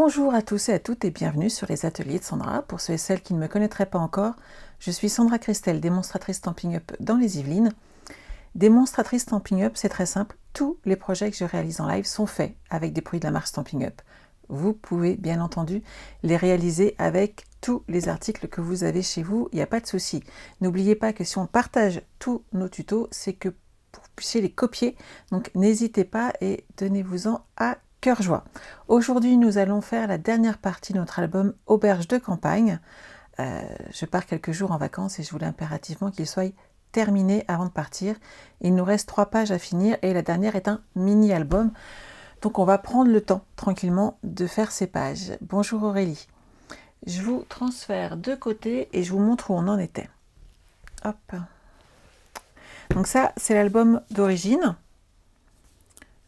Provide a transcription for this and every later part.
Bonjour à tous et à toutes et bienvenue sur les ateliers de Sandra. Pour ceux et celles qui ne me connaîtraient pas encore, je suis Sandra Christelle, démonstratrice Stampin' Up dans les Yvelines. Démonstratrice Stampin' Up, c'est très simple. Tous les projets que je réalise en live sont faits avec des produits de la marque Stampin' Up. Vous pouvez bien entendu les réaliser avec tous les articles que vous avez chez vous, il n'y a pas de souci. N'oubliez pas que si on partage tous nos tutos, c'est que pour que vous puissiez les copier. Donc n'hésitez pas et donnez-vous-en à cœur joie. Aujourd'hui, nous allons faire la dernière partie de notre album Auberge de campagne. Je pars quelques jours en vacances et je voulais impérativement qu'il soit terminé avant de partir. Il nous reste 3 pages à finir et la dernière est un mini-album. Donc on va prendre le temps tranquillement de faire ces pages. Bonjour Aurélie. Je vous transfère de côté et je vous montre où on en était. Hop. Donc ça, c'est l'album d'origine.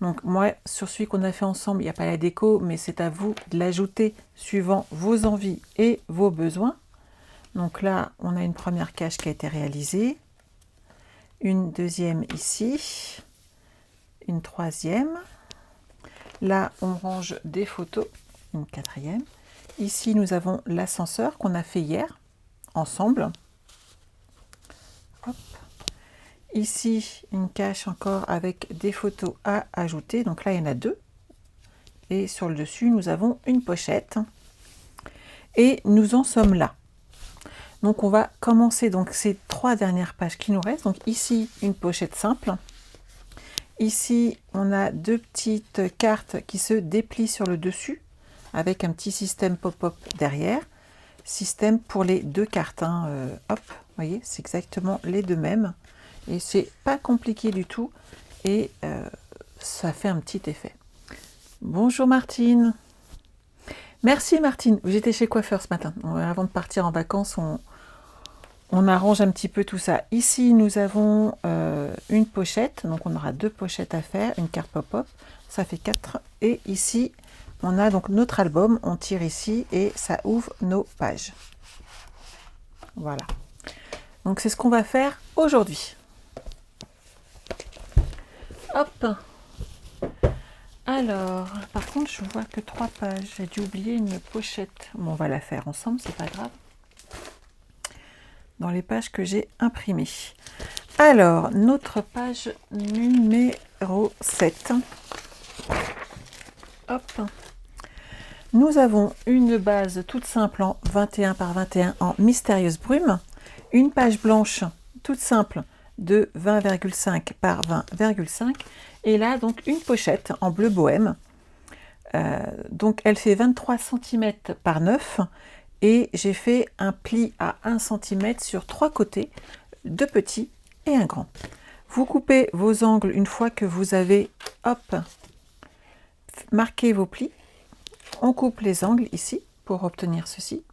Donc moi, sur celui qu'on a fait ensemble, il n'y a pas la déco, mais c'est à vous de l'ajouter suivant vos envies et vos besoins. Donc là, on a une première cage qui a été réalisée, une deuxième ici, une troisième. Là, on range des photos, une quatrième. Ici, nous avons l'ascenseur qu'on a fait hier, ensemble. Hop. Ici, une cache encore avec des photos à ajouter. Donc là, il y en a 2. Et sur le dessus, nous avons une pochette. Et nous en sommes là. Donc, on va commencer donc ces 3 dernières pages qui nous restent. Donc ici, une pochette simple. Ici, on a 2 petites cartes qui se déplient sur le dessus avec un petit système pop-up derrière. Système pour les 2 cartes. Hop, vous voyez, c'est exactement les 2 mêmes. Et c'est pas compliqué du tout. Et ça fait un petit effet. Bonjour Martine. Merci Martine. J'étais chez coiffeur ce matin. Avant de partir en vacances, on arrange un petit peu tout ça. Ici, nous avons une pochette. Donc, on aura 2 pochettes à faire. Une carte pop-up. Ça fait 4. Et ici, on a donc notre album. On tire ici et ça ouvre nos pages. Voilà. Donc, c'est ce qu'on va faire aujourd'hui. Hop. Alors, par contre, je vois que 3 pages. J'ai dû oublier une pochette. Bon, on va la faire ensemble, c'est pas grave. Dans les pages que j'ai imprimées. Alors, notre page numéro 7. Hop. Nous avons une base toute simple en 21 par 21 en mystérieuse brume. Une page blanche toute simple de 20,5 par 20,5. Et là, donc, une pochette en bleu bohème. Donc, elle fait 23 cm par 9. Et j'ai fait un pli à 1 cm sur 3 côtés, 2 petits et un grand. Vous coupez vos angles une fois que vous avez, hop, marqué vos plis. On coupe les angles ici pour obtenir ceci.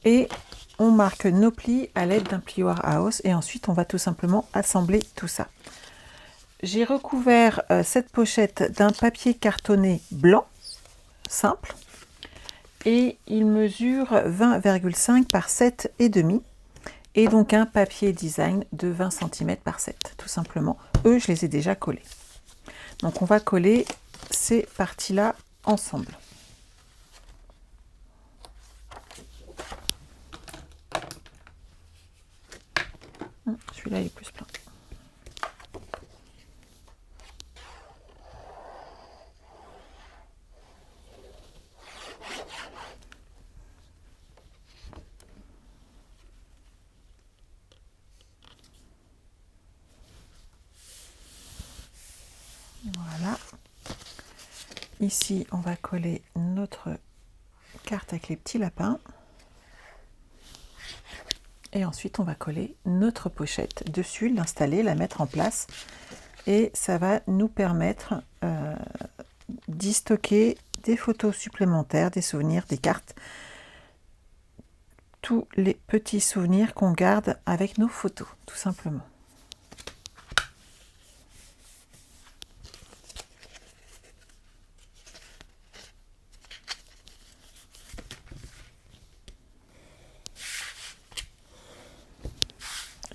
Et on marque nos plis à l'aide d'un plioir à os. Et ensuite, on va tout simplement assembler tout ça. J'ai recouvert cette pochette d'un papier cartonné blanc, simple. Et il mesure 20,5 par 7,5 et donc un papier design de 20 cm par 7, tout simplement. Eux, je les ai déjà collés. Donc, on va coller ces parties-là ensemble. Celui-là, il est plus plein. Voilà. Ici, on va coller notre carte avec les petits lapins. Et ensuite, on va coller notre pochette dessus, l'installer, la mettre en place. Et ça va nous permettre d'y stocker des photos supplémentaires, des souvenirs, des cartes. Tous les petits souvenirs qu'on garde avec nos photos, tout simplement.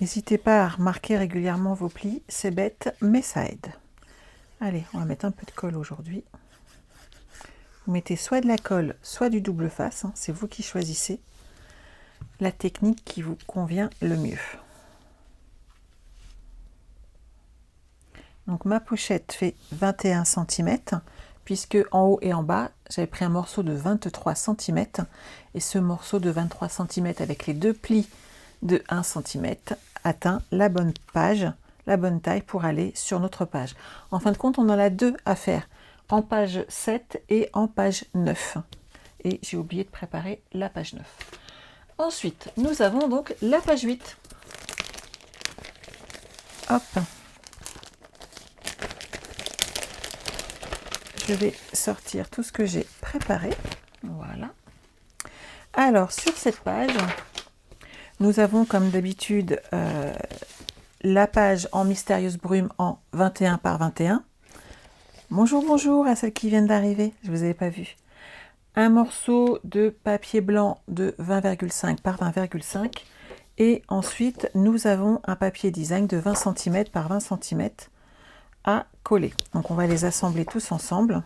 N'hésitez pas à remarquer régulièrement vos plis, c'est bête, mais ça aide. Allez, on va mettre un peu de colle aujourd'hui. Vous mettez soit de la colle, soit du double face, hein, c'est vous qui choisissez la technique qui vous convient le mieux. Donc ma pochette fait 21 cm, puisque en haut et en bas, j'avais pris un morceau de 23 cm, et ce morceau de 23 cm avec les deux plis de 1 cm atteint la bonne page, la bonne taille pour aller sur notre page. En fin de compte, on en a deux à faire, en page 7 et en page 9. Et j'ai oublié de préparer la page 9. Ensuite, nous avons donc la page 8. Hop. Je vais sortir tout ce que j'ai préparé. Voilà. Alors, sur cette page, nous avons comme d'habitude la page en mystérieuse brume en 21 par 21. Bonjour, bonjour à celles qui viennent d'arriver, je ne vous avais pas vu. Un morceau de papier blanc de 20,5 par 20,5. Et ensuite, nous avons un papier design de 20 cm par 20 cm à coller. Donc on va les assembler tous ensemble.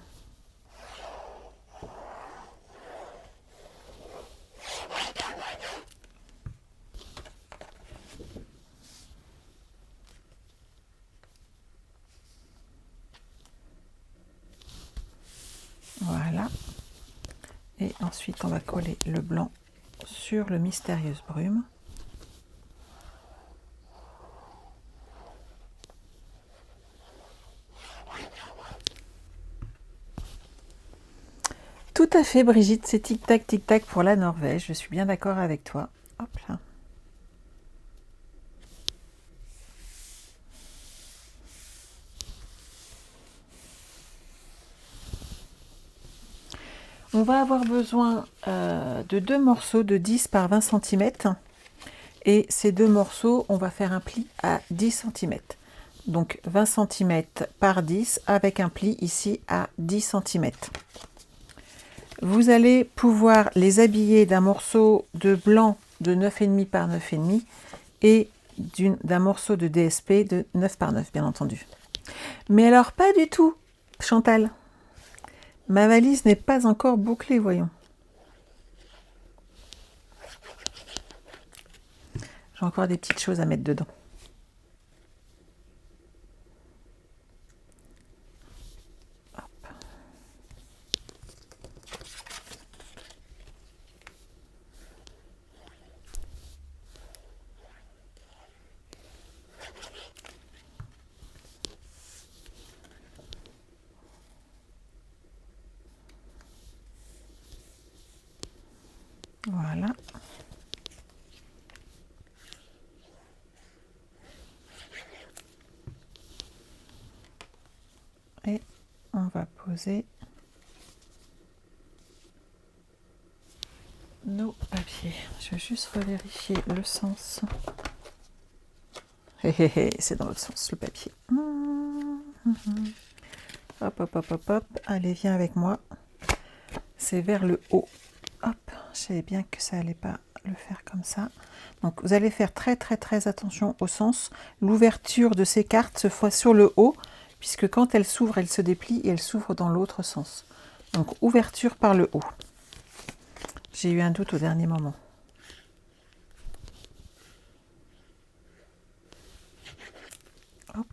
Voilà. Et ensuite on va coller le blanc sur le mystérieuse brume. Tout à fait Brigitte, c'est tic-tac pour la Norvège, je suis bien d'accord avec toi. Hop là. On va avoir besoin de deux morceaux de 10 par 20 cm. Et ces deux morceaux, on va faire un pli à 10 cm. Donc 20 cm par 10 avec un pli ici à 10 cm. Vous allez pouvoir les habiller d'un morceau de blanc de 9,5 par 9,5 et d'un morceau de DSP de 9 par 9, bien entendu. Mais alors pas du tout, Chantal. Ma valise n'est pas encore bouclée, voyons. J'ai encore des petites choses à mettre dedans. Hop. Voilà. Et on va poser nos papiers. Je vais juste revérifier le sens. C'est dans l'autre sens le papier. Hop, hop, hop, hop, hop. Allez, viens avec moi. C'est vers le haut. Hop, je savais bien que ça allait pas le faire comme ça. Donc vous allez faire très attention au sens. L'ouverture de ces cartes se fait sur le haut, puisque quand elle s'ouvre, elle se déplie et elle s'ouvre dans l'autre sens. Donc ouverture par le haut. J'ai eu un doute au dernier moment. Hop.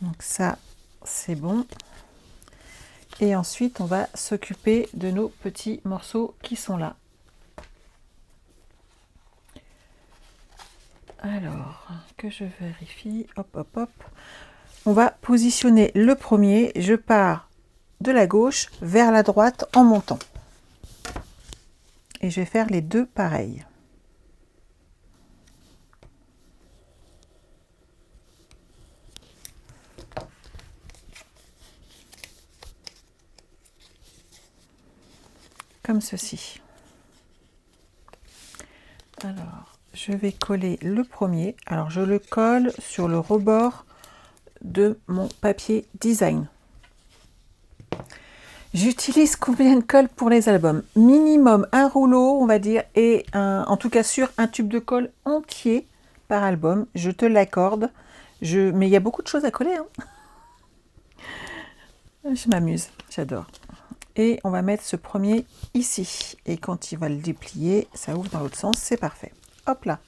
Donc ça, c'est bon. Et ensuite, on va s'occuper de nos petits morceaux qui sont là. Alors, que je vérifie. Hop, hop, hop. On va positionner le premier. Je pars de la gauche vers la droite en montant. Et je vais faire les deux pareils. Comme ceci. Alors, je vais coller le premier. Alors, je le colle sur le rebord de mon papier design. J'utilise combien de colle pour les albums? Minimum un rouleau, on va dire, et en tout cas sur un tube de colle entier par album. Je te l'accorde. Mais il y a beaucoup de choses à coller, hein. Je m'amuse, j'adore. Et on va mettre ce premier ici. Et quand il va le déplier, ça ouvre dans l'autre sens, c'est parfait. Hop là.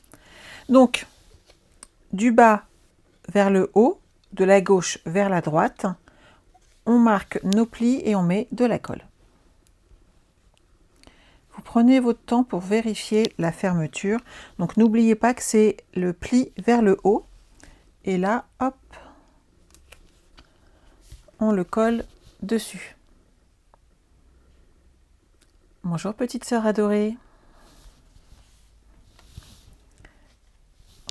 Donc, du bas vers le haut, de la gauche vers la droite, on marque nos plis et on met de la colle. Vous prenez votre temps pour vérifier la fermeture. Donc, n'oubliez pas que c'est le pli vers le haut. Et là, hop, on le colle dessus. Bonjour petite sœur adorée.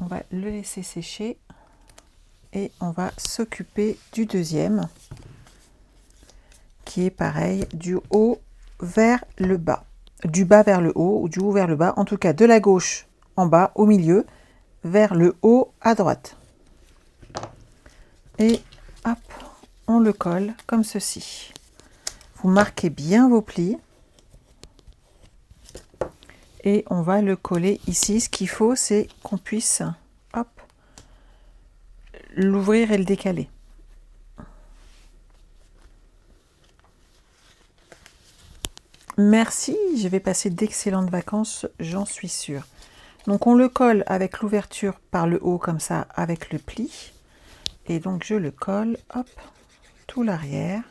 On va le laisser sécher et on va s'occuper du deuxième qui est pareil, du haut vers le bas. Du bas vers le haut ou du haut vers le bas, en tout cas de la gauche en bas, au milieu, vers le haut à droite. Et hop, on le colle comme ceci. Vous marquez bien vos plis. Et on va le coller ici. Ce qu'il faut, c'est qu'on puisse, hop, l'ouvrir et le décaler. Merci, je vais passer d'excellentes vacances, j'en suis sûre. Donc on le colle avec l'ouverture par le haut comme ça, avec le pli. Et donc je le colle, hop, tout l'arrière.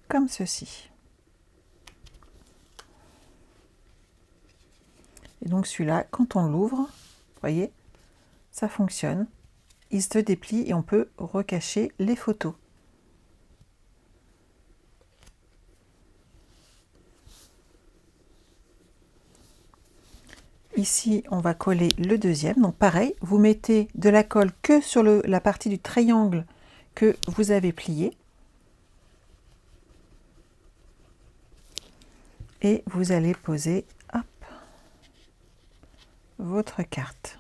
Comme ceci. Et donc celui-là, quand on l'ouvre, vous voyez, ça fonctionne. Il se déplie et on peut recacher les photos. Ici, on va coller le deuxième. Donc pareil, vous mettez de la colle que sur la partie du triangle que vous avez plié. Et vous allez poser, hop, votre carte.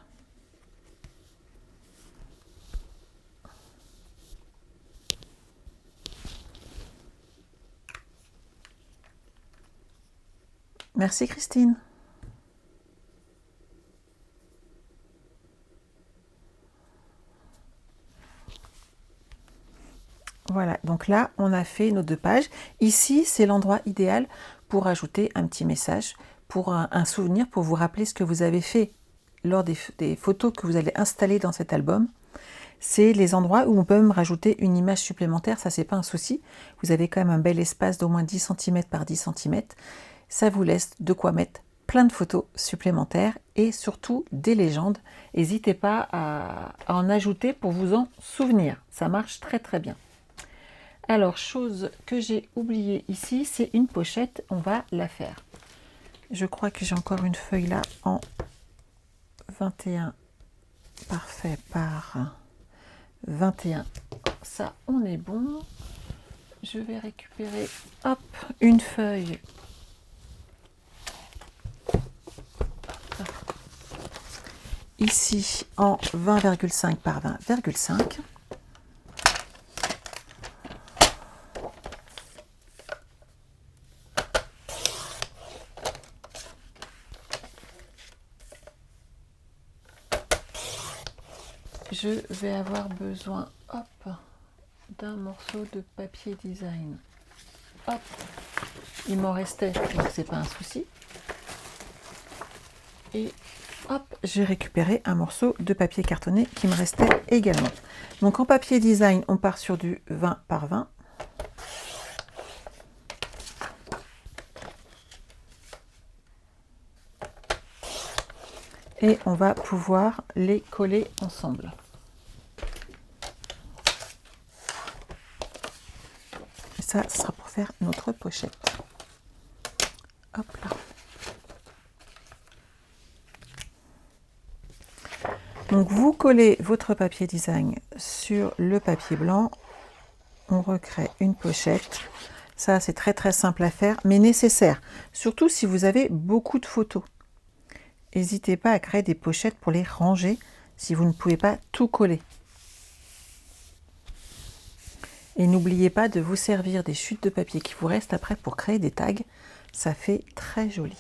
Merci Christine. Voilà, donc là, on a fait nos 2 pages. Ici, c'est l'endroit idéal pour ajouter un petit message, pour un souvenir, pour vous rappeler ce que vous avez fait lors des photos que vous allez installer dans cet album. C'est les endroits où on peut même rajouter une image supplémentaire, ça c'est pas un souci. Vous avez quand même un bel espace d'au moins 10 cm par 10 cm. Ça vous laisse de quoi mettre plein de photos supplémentaires et surtout des légendes. N'hésitez pas à en ajouter pour vous en souvenir. Ça marche très très bien. Alors, chose que j'ai oubliée ici, c'est une pochette. On va la faire. Je crois que j'ai encore une feuille là en 21. Parfait, par 21. Ça, on est bon. Je vais récupérer, hop, une feuille. Ici, en 20,5 par 20,5. Je vais avoir besoin, hop, d'un morceau de papier design. Hop, il m'en restait, donc c'est pas un souci. Et hop, j'ai récupéré un morceau de papier cartonné qui me restait également. Donc en papier design, on part sur du 20 par 20. Et on va pouvoir les coller ensemble. Et ça, ce sera pour faire notre pochette. Hop là. Donc vous collez votre papier design sur le papier blanc. On recrée une pochette. Ça, c'est très très simple à faire, mais nécessaire. Surtout si vous avez beaucoup de photos. N'hésitez pas à créer des pochettes pour les ranger si vous ne pouvez pas tout coller. Et n'oubliez pas de vous servir des chutes de papier qui vous restent après pour créer des tags. Ça fait très joli.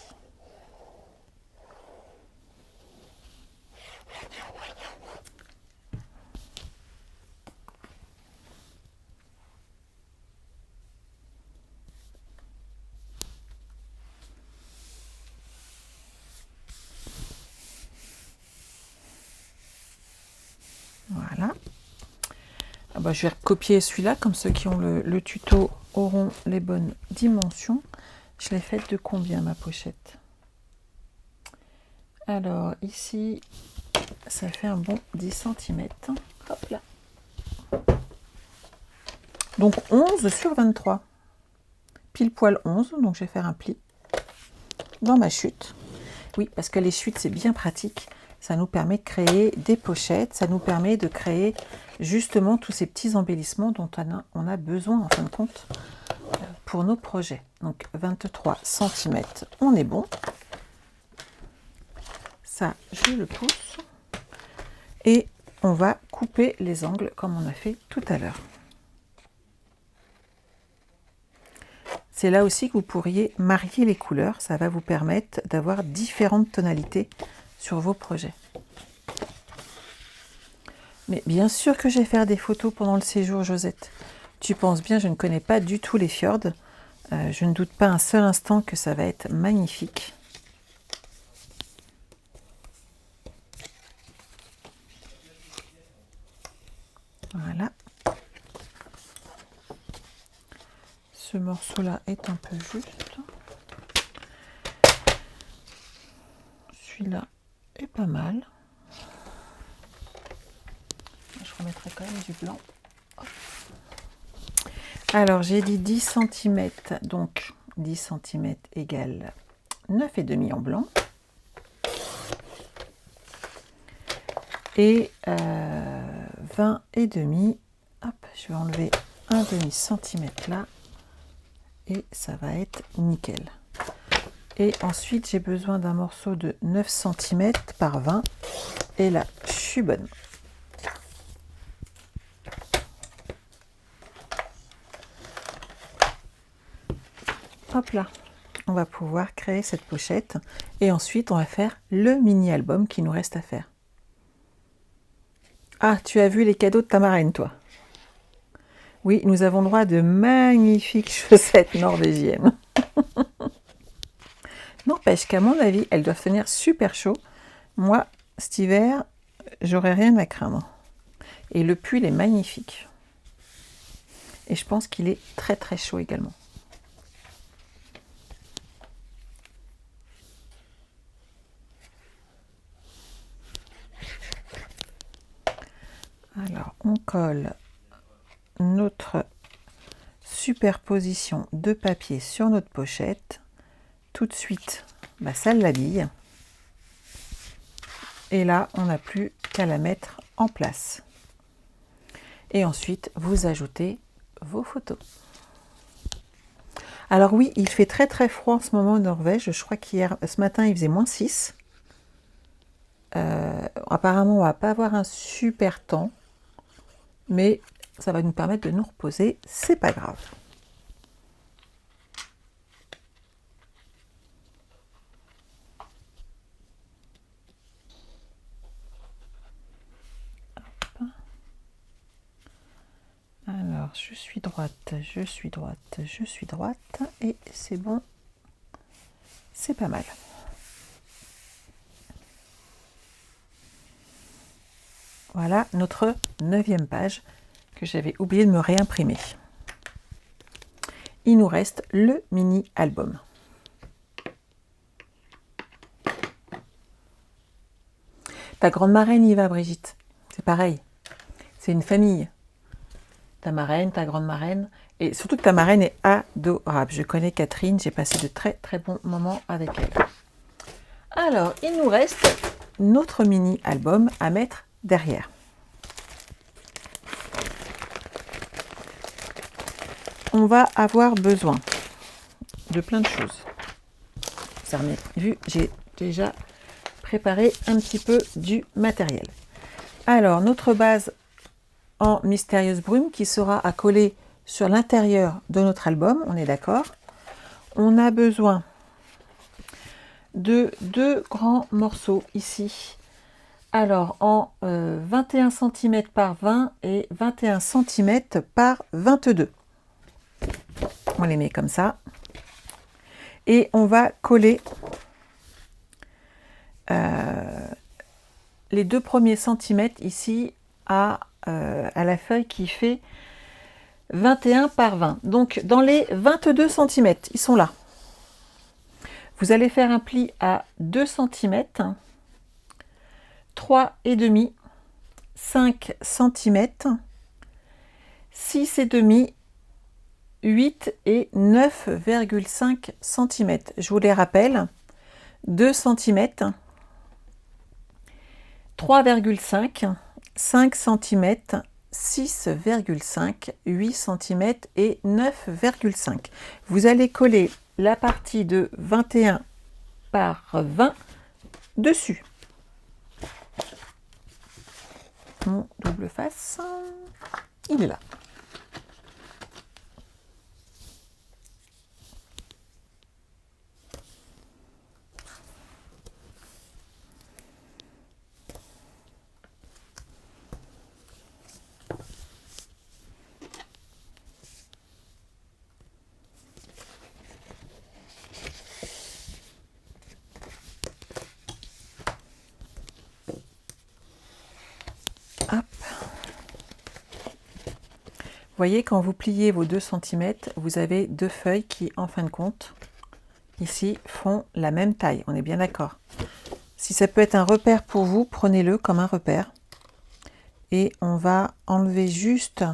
Voilà. Ah bah, je vais recopier celui-là, comme ceux qui ont le tuto auront les bonnes dimensions. Je l'ai faite de combien, ma pochette? Alors, ici, ça fait un bon 10 cm. Hop là. Donc, 11 sur 23. Pile poil 11, donc je vais faire un pli dans ma chute. Oui, parce que les chutes, c'est bien pratique. Ça nous permet de créer des pochettes, ça nous permet de créer justement tous ces petits embellissements dont on a besoin en fin de compte pour nos projets. Donc 23 cm, on est bon. Ça, je le pousse. Et on va couper les angles comme on a fait tout à l'heure. C'est là aussi que vous pourriez marier les couleurs. Ça va vous permettre d'avoir différentes tonalités sur vos projets. Mais bien sûr que je vais faire des photos pendant le séjour, Josette. Tu penses bien, je ne connais pas du tout les fjords. Je ne doute pas un seul instant que ça va être magnifique. Voilà. Ce morceau-là est un peu juste. Celui-là est pas mal. Je remettrai quand même du blanc. Hop. Alors, j'ai dit 10 cm, donc 10 cm égale 9,5 en blanc. Et 20,5. Hop, je vais enlever un demi-centimètre là. Et ça va être nickel. Et ensuite, j'ai besoin d'un morceau de 9 cm par 20. Et là, je suis bonne. Hop là, on va pouvoir créer cette pochette. Et ensuite, on va faire le mini-album qui nous reste à faire. Ah, tu as vu les cadeaux de ta marraine, toi? Oui, nous avons le droit à de magnifiques chaussettes norvégiennes. N'empêche qu'à mon avis, elles doivent tenir super chaud. Moi, cet hiver, j'aurais rien à craindre. Et le pull est magnifique. Et je pense qu'il est très très chaud également. Alors, on colle notre superposition de papier sur notre pochette. Tout de suite, ça l'habille. Et là, on n'a plus qu'à la mettre en place. Et ensuite, vous ajoutez vos photos. Alors oui, il fait très très froid en ce moment en Norvège. Je crois ce matin, il faisait -6. Apparemment, on ne va pas avoir un super temps. Mais ça va nous permettre de nous reposer. C'est pas grave. Alors, je suis droite, je suis droite, je suis droite, et c'est bon, c'est pas mal. Voilà notre 9e page que j'avais oublié de me réimprimer. Il nous reste le mini-album. Ta grande marraine y va, Brigitte. C'est pareil, c'est une famille. Ta marraine, ta grande marraine, et surtout que ta marraine est adorable. Je connais Catherine, j'ai passé de très très bons moments avec elle. Alors, il nous reste notre mini-album à mettre derrière. On va avoir besoin de plein de choses. Vous avez vu, j'ai déjà préparé un petit peu du matériel. Alors, notre base en mystérieuse brume qui sera à coller sur l'intérieur de notre album, on est d'accord. on a besoin de 2 grands morceaux ici. Alors, en 21 cm par 20 et 21 cm par 22. On les met comme ça. Et on va coller les 2 premiers centimètres ici à la feuille qui fait 21 par 20. Donc, dans les 22 cm, ils sont là. Vous allez faire un pli à 2 cm, 3,5, 5 cm, 6,5, 8 et 9,5 cm. Je vous les rappelle, 2 cm, 3,5, 5 cm, 6,5, 8 cm et 9,5. Vous allez coller la partie de 21 par 20 dessus. Mon double face, il est là. Hop. Vous voyez, quand vous pliez vos 2 cm, vous avez 2 feuilles qui, en fin de compte, ici, font la même taille. On est bien d'accord. Si ça peut être un repère pour vous, prenez-le comme un repère. Et on va enlever juste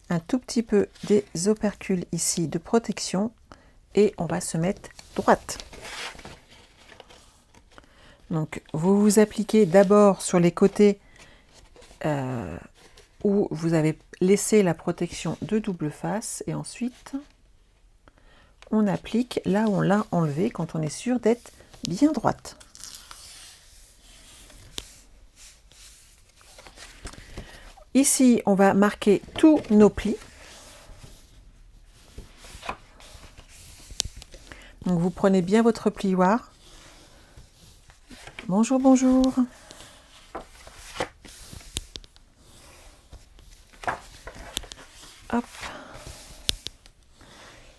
un tout petit peu des opercules ici de protection. Et on va se mettre droite. Donc, vous vous appliquez d'abord sur les côtés où vous avez laissé la protection de double face et ensuite on applique là où on l'a enlevé quand on est sûr d'être bien droite. Ici, on va marquer tous nos plis. Donc vous prenez bien votre plioir. Bonjour, bonjour. Hop.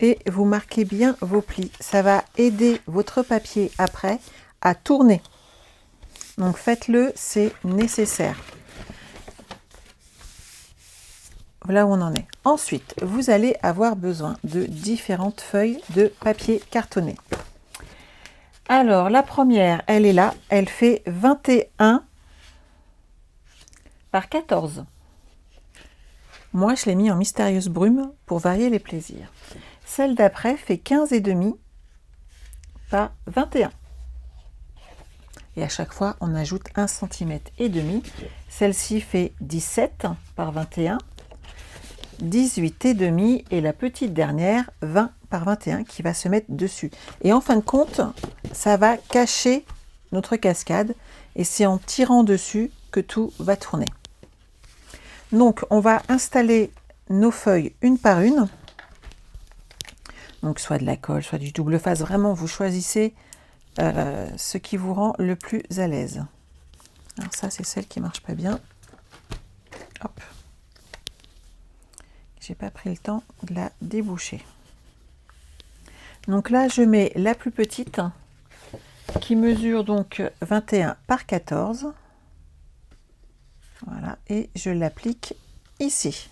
Et vous marquez bien vos plis. Ça va aider votre papier après à tourner. Donc faites-le, c'est nécessaire. Voilà où on en est. Ensuite, vous allez avoir besoin de différentes feuilles de papier cartonné. Alors, la première, elle est là. Elle fait 21 par 14. Moi, je l'ai mis en mystérieuse brume pour varier les plaisirs. Celle d'après fait 15,5 par 21. Et à chaque fois, on ajoute 1,5 cm. Celle-ci fait 17 par 21, 18,5 et la petite dernière, 20 par 21 qui va se mettre dessus. Et en fin de compte, ça va cacher notre cascade et c'est en tirant dessus que tout va tourner. Donc, on va installer nos feuilles une par une. Donc, soit de la colle, soit du double face. Vraiment, vous choisissez ce qui vous rend le plus à l'aise. Alors ça, c'est celle qui marche pas bien. Hop. J'ai pas pris le temps de la déboucher. Donc là, je mets la plus petite qui mesure donc 21 par 14. Voilà, et je l'applique ici.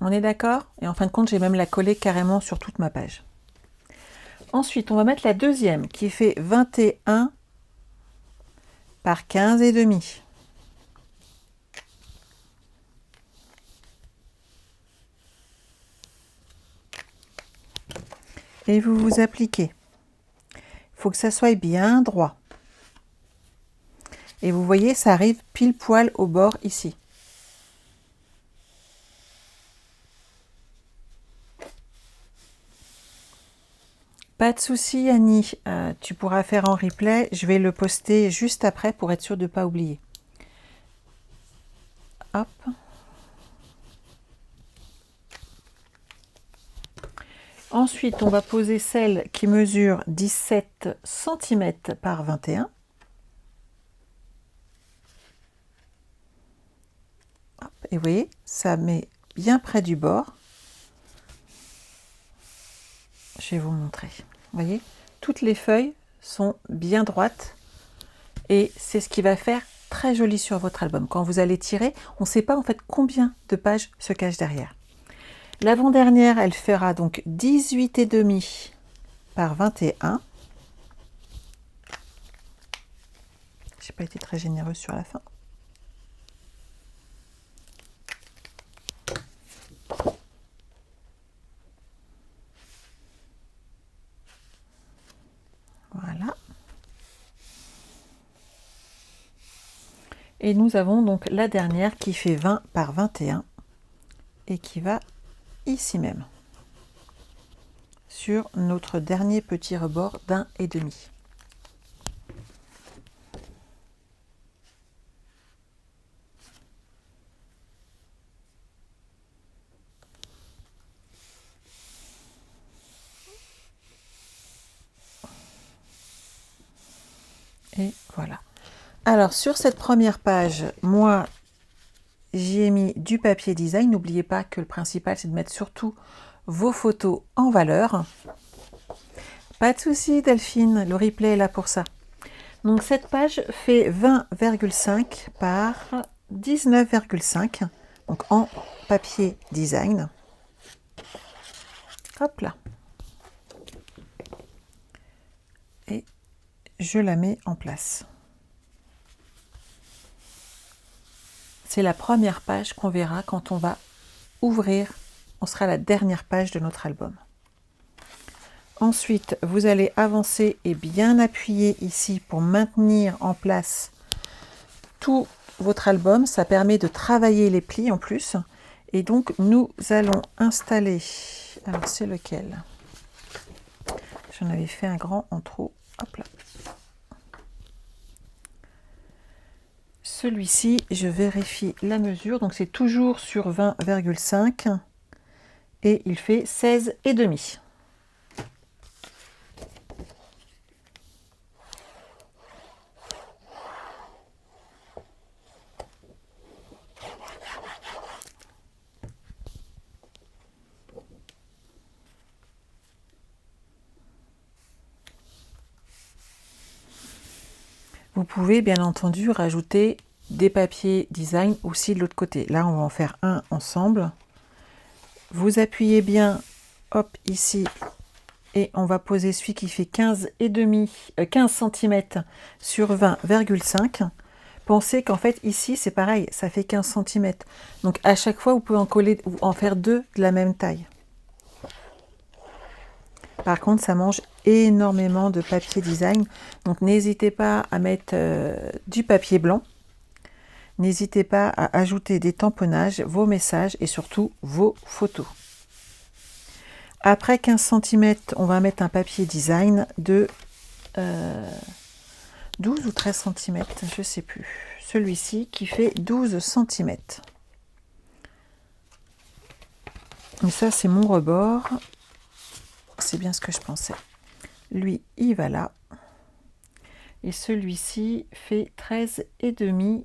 On est d'accord? Et en fin de compte, j'ai même la coller carrément sur toute ma page. Ensuite, on va mettre la deuxième qui fait 21 par 15,5. Et vous vous appliquez. Il faut que ça soit bien droit. Et vous voyez, ça arrive pile poil au bord ici. Pas de souci, Annie, tu pourras faire en replay. Je vais le poster juste après pour être sûr de ne pas oublier. Hop. Ensuite, on va poser celle qui mesure 17 cm par 21. Hop, et vous voyez, ça met bien près du bord. Je vais vous montrer. Vous voyez, toutes les feuilles sont bien droites et c'est ce qui va faire très joli sur votre album. Quand vous allez tirer, on ne sait pas en fait combien de pages se cachent derrière. L'avant-dernière, elle fera donc 18,5 par 21. Je n'ai pas été très généreuse sur la fin. Voilà. Et nous avons donc la dernière qui fait 20 par 21 et qui va ici même, sur notre dernier petit rebord d'1,5. Et voilà. Alors sur cette première page, moi j'y ai mis du papier design. N'oubliez pas que le principal c'est de mettre surtout vos photos en valeur. Pas de souci Delphine, le replay est là pour ça. Donc cette page fait 20,5 par 19,5, donc en papier design. Hop là. Et je la mets en place. C'est la première page qu'on verra quand on va ouvrir. On sera à la dernière page de notre album. Ensuite, vous allez avancer et bien appuyer ici pour maintenir en place tout votre album. Ça permet de travailler les plis en plus. Et donc, nous allons installer... Alors, c'est lequel? J'en avais fait un grand en trop. Hop là. Celui-ci, je vérifie la mesure. Donc, c'est toujours sur 20,5 et il fait 16,5. Vous pouvez bien entendu rajouter des papiers design aussi de l'autre côté. Là, on va en faire un ensemble. Vous appuyez bien, hop, ici, et on va poser celui qui fait 15 cm sur 20,5. Pensez qu'en fait, ici, c'est pareil, ça fait 15 cm. Donc, à chaque fois, vous pouvez en coller, en faire deux de la même taille. Par contre, ça mange énormément de papier design. Donc, n'hésitez pas à mettre du papier blanc. N'hésitez pas à ajouter des tamponnages, vos messages et surtout vos photos. Après 15 cm, on va mettre un papier design de 12 ou 13 cm, je ne sais plus. Celui-ci qui fait 12 cm. Et ça, c'est mon rebord. C'est bien ce que je pensais. Lui, il va là. Et celui-ci fait 13,5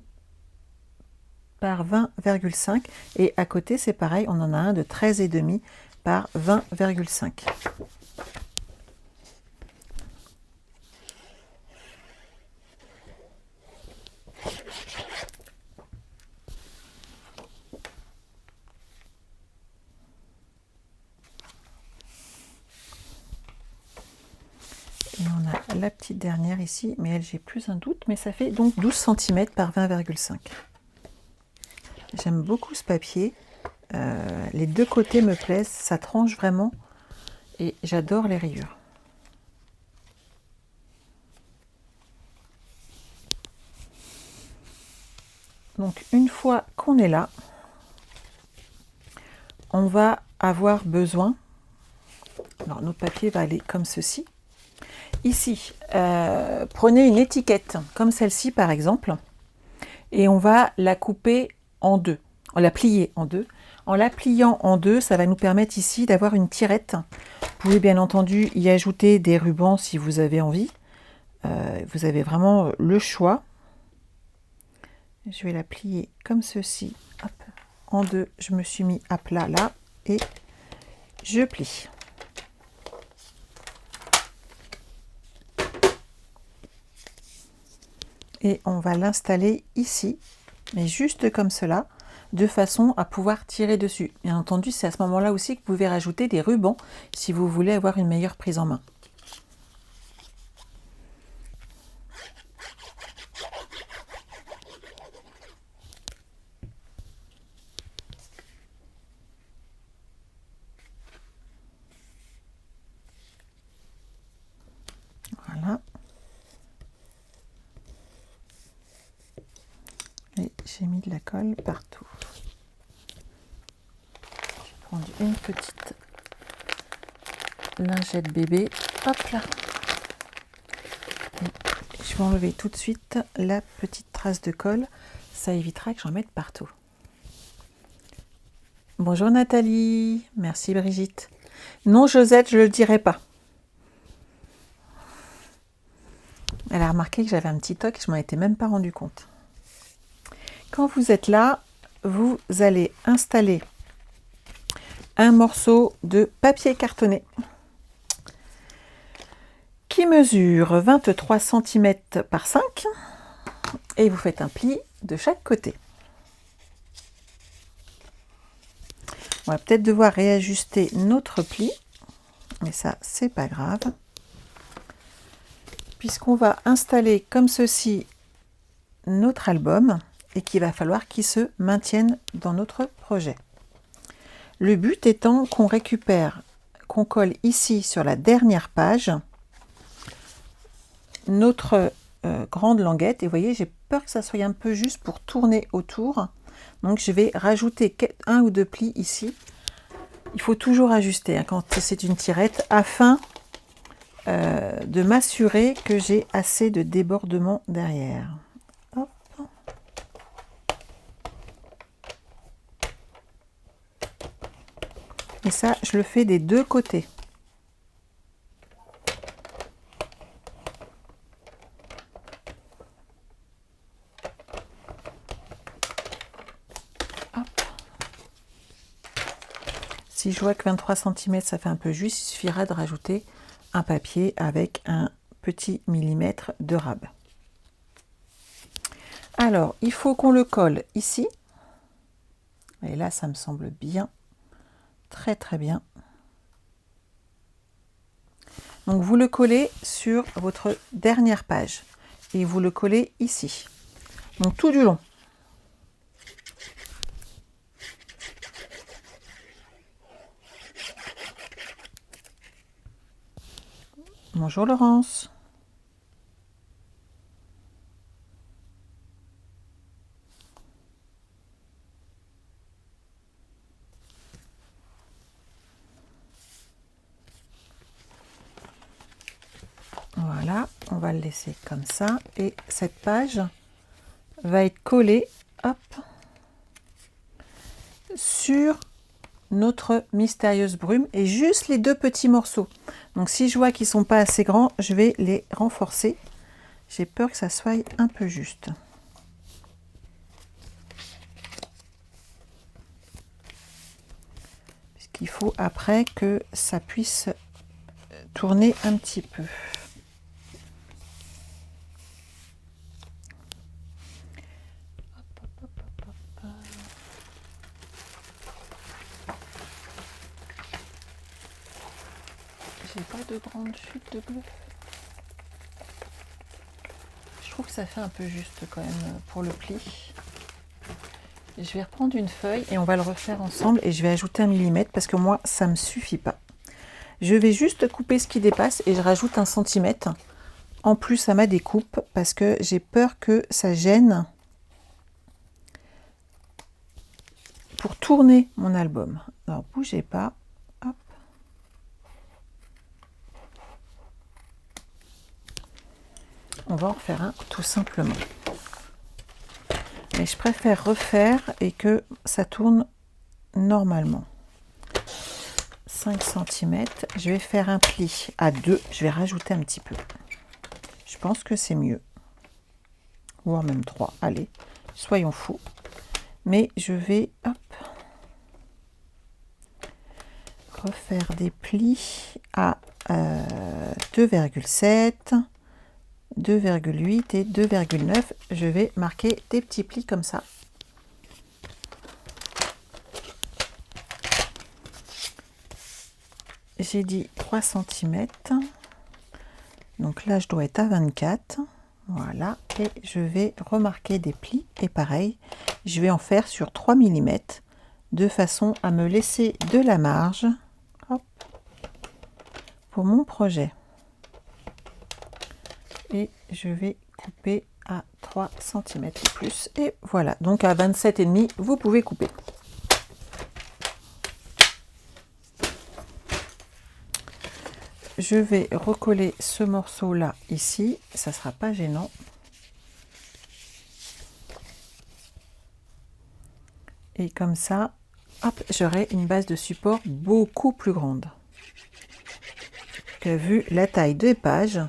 par 20,5. Et à côté, c'est pareil, on en a un de 13,5 par 20,5. Et on a la petite dernière ici, mais elle, j'ai plus un doute, mais ça fait donc 12 cm par 20,5. J'aime beaucoup ce papier. Les deux côtés me plaisent, ça tranche vraiment et j'adore les rayures. Donc une fois qu'on est là, on va avoir besoin, alors notre papier va aller comme ceci. Ici, prenez une étiquette comme celle-ci par exemple et on va la couper en deux, on la plier en deux. En la pliant en deux, ça va nous permettre ici d'avoir une tirette. Vous pouvez bien entendu y ajouter des rubans si vous avez envie. Vous avez vraiment le choix. Je vais la plier comme ceci. Hop, en deux, je me suis mis à plat là et je plie. Et on va l'installer ici, mais juste comme cela, de façon à pouvoir tirer dessus. Bien entendu, c'est à ce moment-là aussi que vous pouvez rajouter des rubans si vous voulez avoir une meilleure prise en main. Voilà. Et j'ai mis de la colle partout. Je vais prendre une petite lingette bébé. Hop là. Et je vais enlever tout de suite la petite trace de colle. Ça évitera que j'en mette partout. Bonjour Nathalie. Merci Brigitte. Non Josette, je ne le dirai pas. Elle a remarqué que j'avais un petit toc, je m'en étais même pas rendu compte. Quand vous êtes là, vous allez installer un morceau de papier cartonné qui mesure 23 cm par 5 et vous faites un pli de chaque côté. On va peut-être devoir réajuster notre pli, mais ça c'est pas grave, puisqu'on va installer comme ceci notre album et qu'il va falloir qu'il se maintienne dans notre projet. Le but étant qu'on récupère, qu'on colle ici sur la dernière page notre grande languette. Et vous voyez, j'ai peur que ça soit un peu juste pour tourner autour. Donc je vais rajouter un ou deux plis ici. Il faut toujours ajuster hein, quand c'est une tirette afin de m'assurer que j'ai assez de débordement derrière. Hop. Et ça, je le fais des deux côtés. Hop. Si je vois que 23 cm, ça fait un peu juste, il suffira de rajouter un papier avec un petit millimètre de rab. Alors, il faut qu'on le colle ici. Et là, ça me semble bien. Très très bien. Donc vous le collez sur votre dernière page et vous le collez ici. Donc tout du long. Bonjour Laurence. Voilà, on va le laisser comme ça et cette page va être collée, hop, sur notre mystérieuse brume et juste les deux petits morceaux. Donc si je vois qu'ils sont pas assez grands, je vais les renforcer. J'ai peur que ça soit un peu juste. Puisqu'il faut après que ça puisse tourner un petit peu. J'ai pas de grande chute de bleu. Je trouve que ça fait un peu juste quand même pour le pli. Je vais reprendre une feuille et on va le refaire ensemble et je vais ajouter 1 mm parce que moi ça me suffit pas. Je vais juste couper ce qui dépasse et je rajoute 1 cm en plus à ma découpe parce que j'ai peur que ça gêne pour tourner mon album. Alors bougez pas. Hop. On va en refaire un tout simplement. Mais je préfère refaire et que ça tourne normalement 5 cm. Je vais faire un pli à 2. Je vais rajouter un petit peu. Je pense que c'est mieux. Voire même 3. Allez, soyons fous. Mais je vais refaire des plis à 2,7, 2,8 et 2,9. Je vais marquer des petits plis comme ça. J'ai dit 3 cm. Donc là, je dois être à 24. Voilà. Et je vais remarquer des plis. Et pareil, je vais en faire sur 3 mm de façon à me laisser de la marge pour mon projet. Et je vais couper à 3 cm plus. Et voilà. Donc à 27,5, vous pouvez couper. Je vais recoller ce morceau là ici, ça sera pas gênant. Et comme ça, hop, j'aurai une base de support beaucoup plus grande. Vu la taille des pages,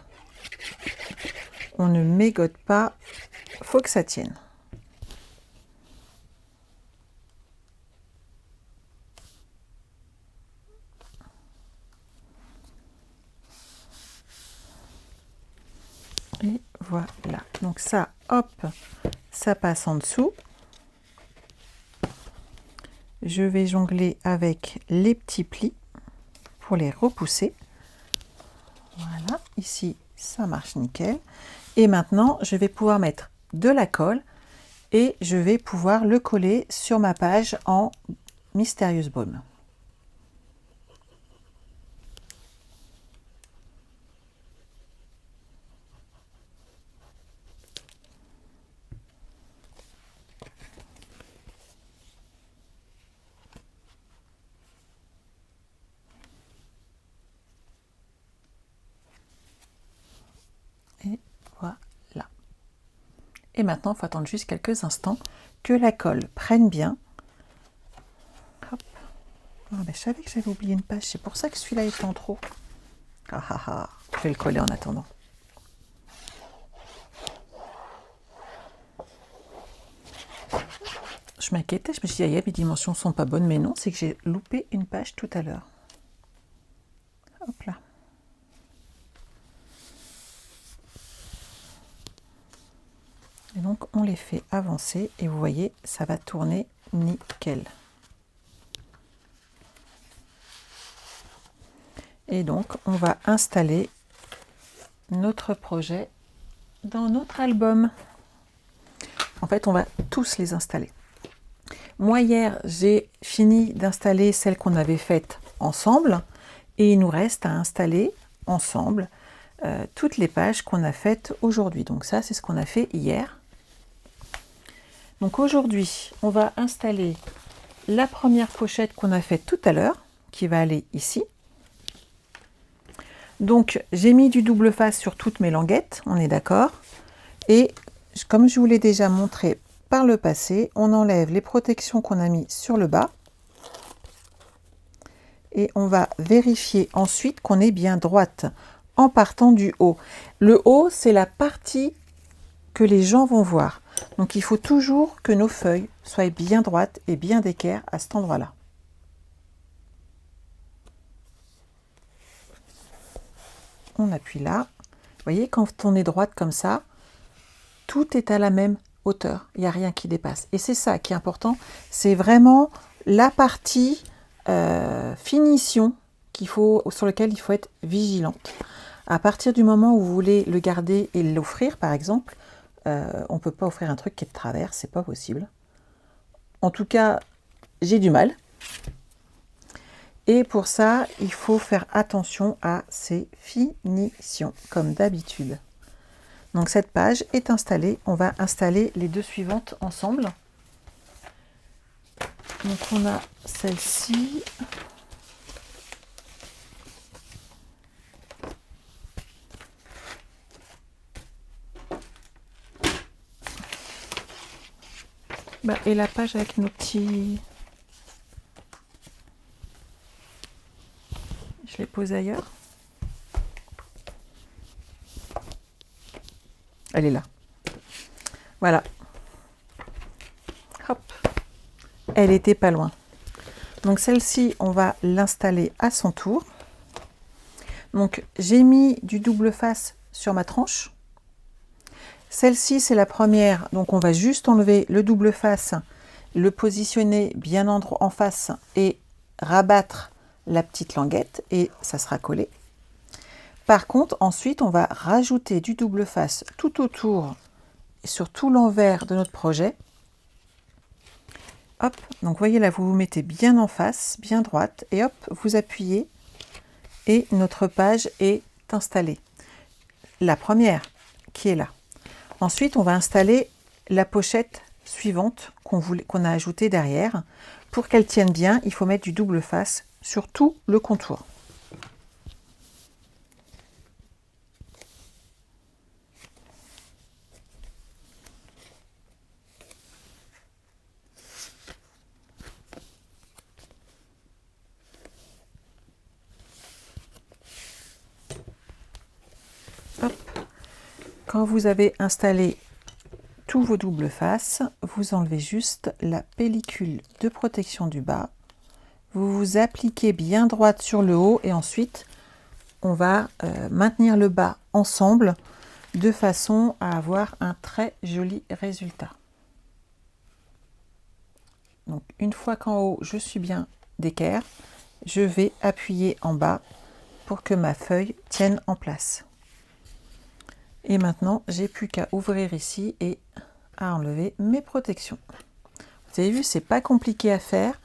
on ne mégote pas, faut que ça tienne. Et voilà. Donc ça, hop, ça passe en dessous. Je vais jongler avec les petits plis pour les repousser. Voilà, ici, ça marche nickel. Et maintenant, je vais pouvoir mettre de la colle et je vais pouvoir le coller sur ma page en mystérieuse brume. Et voilà. Et maintenant, il faut attendre juste quelques instants que la colle prenne bien. Hop. Ah ben, je savais que j'avais oublié une page, c'est pour ça que celui-là est en trop. Ah ah ah, je vais le coller en attendant. Je m'inquiétais, je me suis dit, mes dimensions sont pas bonnes, mais non, c'est que j'ai loupé une page tout à l'heure. Hop là. Et donc, on les fait avancer et vous voyez, ça va tourner nickel. Et donc, on va installer notre projet dans notre album. En fait, on va tous les installer. Moi, hier, j'ai fini d'installer celle qu'on avait faite ensemble et il nous reste à installer ensemble toutes les pages qu'on a faites aujourd'hui. Donc ça, c'est ce qu'on a fait hier. Donc aujourd'hui, on va installer la première pochette qu'on a faite tout à l'heure, qui va aller ici. Donc j'ai mis du double face sur toutes mes languettes, on est d'accord. Et comme je vous l'ai déjà montré par le passé, on enlève les protections qu'on a mis sur le bas. Et on va vérifier ensuite qu'on est bien droite en partant du haut. Le haut, c'est la partie que les gens vont voir. Donc il faut toujours que nos feuilles soient bien droites et bien d'équerre à cet endroit-là. On appuie là. Vous voyez, quand on est droite comme ça, tout est à la même hauteur. Il n'y a rien qui dépasse. Et c'est ça qui est important. C'est vraiment la partie finition sur laquelle il faut être vigilante. À partir du moment où vous voulez le garder et l'offrir, par exemple, on ne peut pas offrir un truc qui est de travers, c'est pas possible. En tout cas, j'ai du mal. Et pour ça, il faut faire attention à ces finitions, comme d'habitude. Donc cette page est installée. On va installer les deux suivantes ensemble. Donc on a celle-ci. Et la page avec nos petits... posée ailleurs. Elle est là. Voilà. Hop. Elle était pas loin. Donc celle-ci, on va l'installer à son tour. Donc j'ai mis du double face sur ma tranche. Celle-ci, c'est la première. Donc on va juste enlever le double face, le positionner bien en face et rabattre la petite languette et ça sera collé. Par contre, ensuite, on va rajouter du double face tout autour et sur tout l'envers de notre projet. Hop, donc voyez là, vous vous mettez bien en face, bien droite, et hop, vous appuyez et notre page est installée. La première qui est là. Ensuite, on va installer la pochette suivante qu'on a ajoutée derrière. Pour qu'elle tienne bien, il faut mettre du double face sur tout le contour. Hop. Quand vous avez installé tous vos doubles faces, vous enlevez juste la pellicule de protection du bas. Vous vous appliquez bien droite sur le haut et ensuite on va maintenir le bas ensemble de façon à avoir un très joli résultat. Donc une fois qu'en haut je suis bien d'équerre, je vais appuyer en bas pour que ma feuille tienne en place. Et maintenant j'ai plus qu'à ouvrir ici et à enlever mes protections. Vous avez vu, c'est pas compliqué à faire,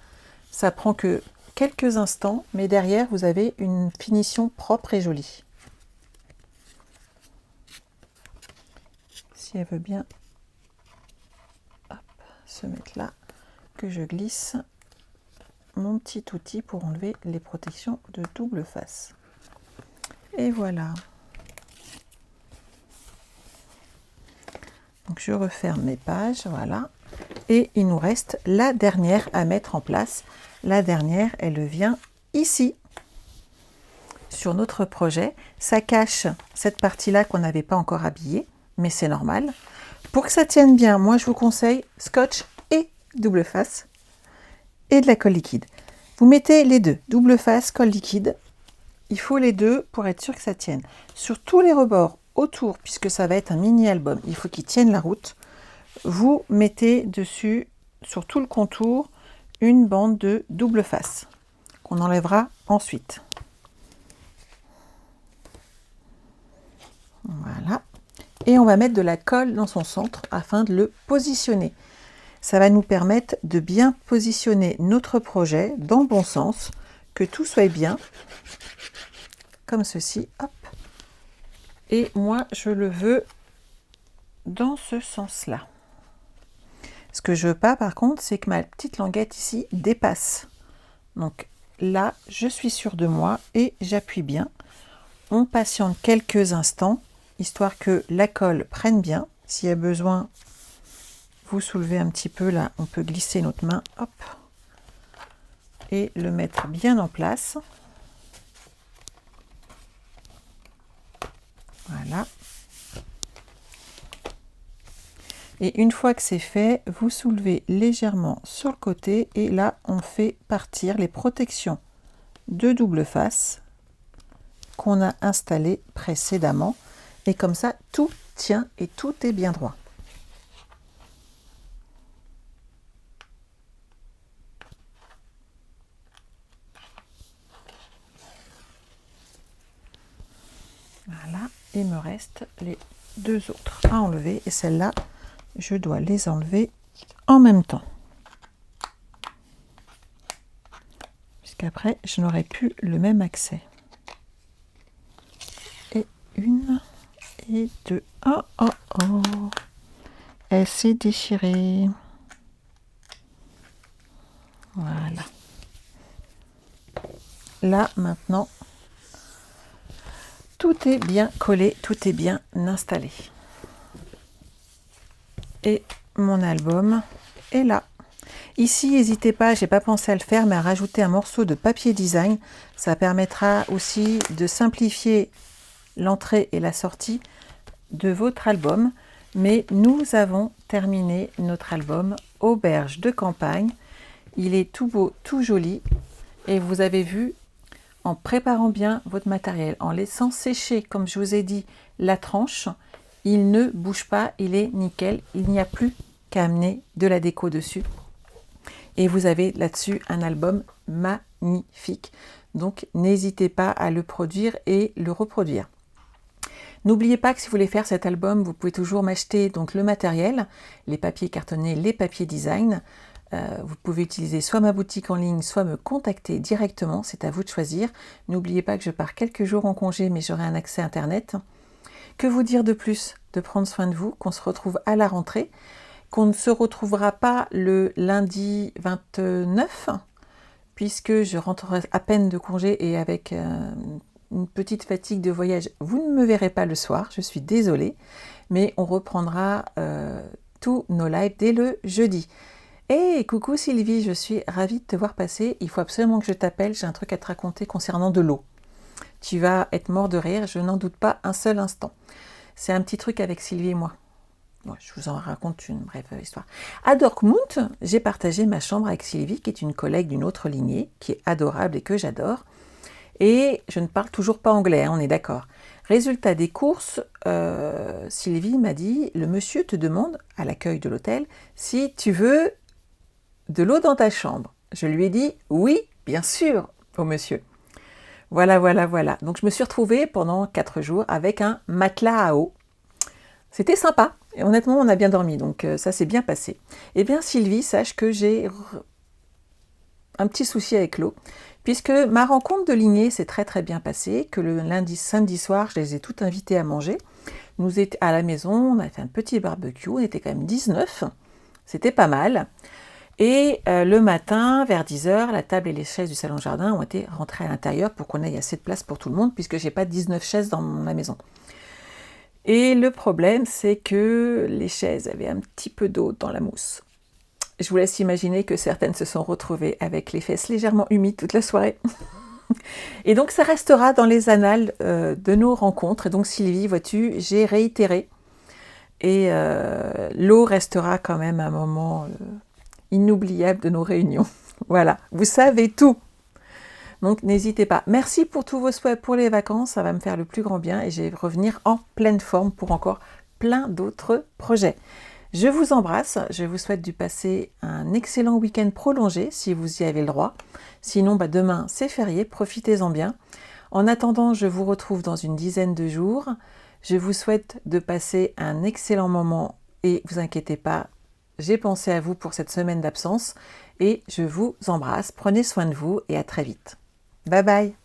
ça prend que quelques instants, mais derrière vous avez une finition propre et jolie. Si elle veut bien hop, se mettre là, que je glisse mon petit outil pour enlever les protections de double face. Et voilà. Donc je referme mes pages, voilà. Et il nous reste la dernière à mettre en place. La dernière, elle vient ici, sur notre projet. Ça cache cette partie-là qu'on n'avait pas encore habillée, mais c'est normal. Pour que ça tienne bien, moi je vous conseille scotch et double face et de la colle liquide. Vous mettez les deux, double face, colle liquide. Il faut les deux pour être sûr que ça tienne. Sur tous les rebords autour, puisque ça va être un mini-album, il faut qu'il tienne la route. Vous mettez dessus, sur tout le contour, une bande de double face qu'on enlèvera ensuite. Voilà. Et on va mettre de la colle dans son centre afin de le positionner. Ça va nous permettre de bien positionner notre projet dans le bon sens, que tout soit bien, comme ceci. Hop. Et moi, je le veux dans ce sens-là. Ce que je veux pas, par contre, c'est que ma petite languette ici dépasse. Donc là, je suis sûre de moi et j'appuie bien. On patiente quelques instants, histoire que la colle prenne bien. S'il y a besoin, vous soulevez un petit peu, là, on peut glisser notre main, hop, et le mettre bien en place. Voilà. Et une fois que c'est fait, vous soulevez légèrement sur le côté et là, on fait partir les protections de double face qu'on a installées précédemment. Et comme ça, tout tient et tout est bien droit. Voilà, il me reste les deux autres à enlever et celle-là, je dois les enlever en même temps. Puisqu'après, je n'aurai plus le même accès. Et une et deux. Oh, oh, oh. Elle s'est déchirée. Voilà. Là, maintenant, tout est bien collé, tout est bien installé. Et mon album est là. Ici, n'hésitez pas, j'ai pas pensé à le faire, mais à rajouter un morceau de papier design. Ça permettra aussi de simplifier l'entrée et la sortie de votre album. Mais nous avons terminé notre album Auberge de campagne. Il est tout beau, tout joli. Et vous avez vu, en préparant bien votre matériel, en laissant sécher, comme je vous ai dit, la tranche, il ne bouge pas, il est nickel. Il n'y a plus qu'à amener de la déco dessus. Et vous avez là-dessus un album magnifique. Donc, n'hésitez pas à le produire et le reproduire. N'oubliez pas que si vous voulez faire cet album, vous pouvez toujours m'acheter donc le matériel, les papiers cartonnés, les papiers design. Vous pouvez utiliser soit ma boutique en ligne, soit me contacter directement, c'est à vous de choisir. N'oubliez pas que je pars quelques jours en congé, mais j'aurai un accès Internet. Que vous dire de plus? De prendre soin de vous, qu'on se retrouve à la rentrée, qu'on ne se retrouvera pas le lundi 29, puisque je rentrerai à peine de congé et avec une petite fatigue de voyage. Vous ne me verrez pas le soir, je suis désolée, mais on reprendra tous nos lives dès le jeudi. Hey, coucou Sylvie, je suis ravie de te voir passer. Il faut absolument que je t'appelle, j'ai un truc à te raconter concernant de l'eau. Tu vas être mort de rire, je n'en doute pas un seul instant. C'est un petit truc avec Sylvie et moi. Bon, je vous en raconte une brève histoire. À Dortmund, j'ai partagé ma chambre avec Sylvie, qui est une collègue d'une autre lignée, qui est adorable et que j'adore. Et je ne parle toujours pas anglais, hein, on est d'accord. Résultat des courses, Sylvie m'a dit, le monsieur te demande, à l'accueil de l'hôtel, si tu veux de l'eau dans ta chambre. Je lui ai dit, oui, bien sûr, au monsieur. Voilà. Donc je me suis retrouvée pendant 4 jours avec un matelas à eau. C'était sympa. Et honnêtement, on a bien dormi, donc ça s'est bien passé. Eh bien, Sylvie, sache que j'ai un petit souci avec l'eau, puisque ma rencontre de lignée s'est très bien passée, que le samedi soir, je les ai toutes invitées à manger. Nous étions à la maison, on a fait un petit barbecue, on était quand même 19, c'était pas mal. Et le matin, vers 10h, la table et les chaises du salon-jardin ont été rentrées à l'intérieur pour qu'on ait assez de place pour tout le monde, puisque j'ai pas 19 chaises dans ma maison. Et le problème, c'est que les chaises avaient un petit peu d'eau dans la mousse. Je vous laisse imaginer que certaines se sont retrouvées avec les fesses légèrement humides toute la soirée. Et donc ça restera dans les annales de nos rencontres. Et donc Sylvie, vois-tu, j'ai réitéré. Et l'eau restera quand même un moment inoubliable de nos réunions. Voilà, vous savez tout. Donc n'hésitez pas. Merci pour tous vos souhaits pour les vacances, ça va me faire le plus grand bien et je vais revenir en pleine forme pour encore plein d'autres projets. Je vous embrasse, je vous souhaite de passer un excellent week-end prolongé si vous y avez le droit. Sinon, demain c'est férié, profitez-en bien. En attendant, je vous retrouve dans une dizaine de jours. Je vous souhaite de passer un excellent moment et vous inquiétez pas, j'ai pensé à vous pour cette semaine d'absence et je vous embrasse. Prenez soin de vous et à très vite. Bye bye.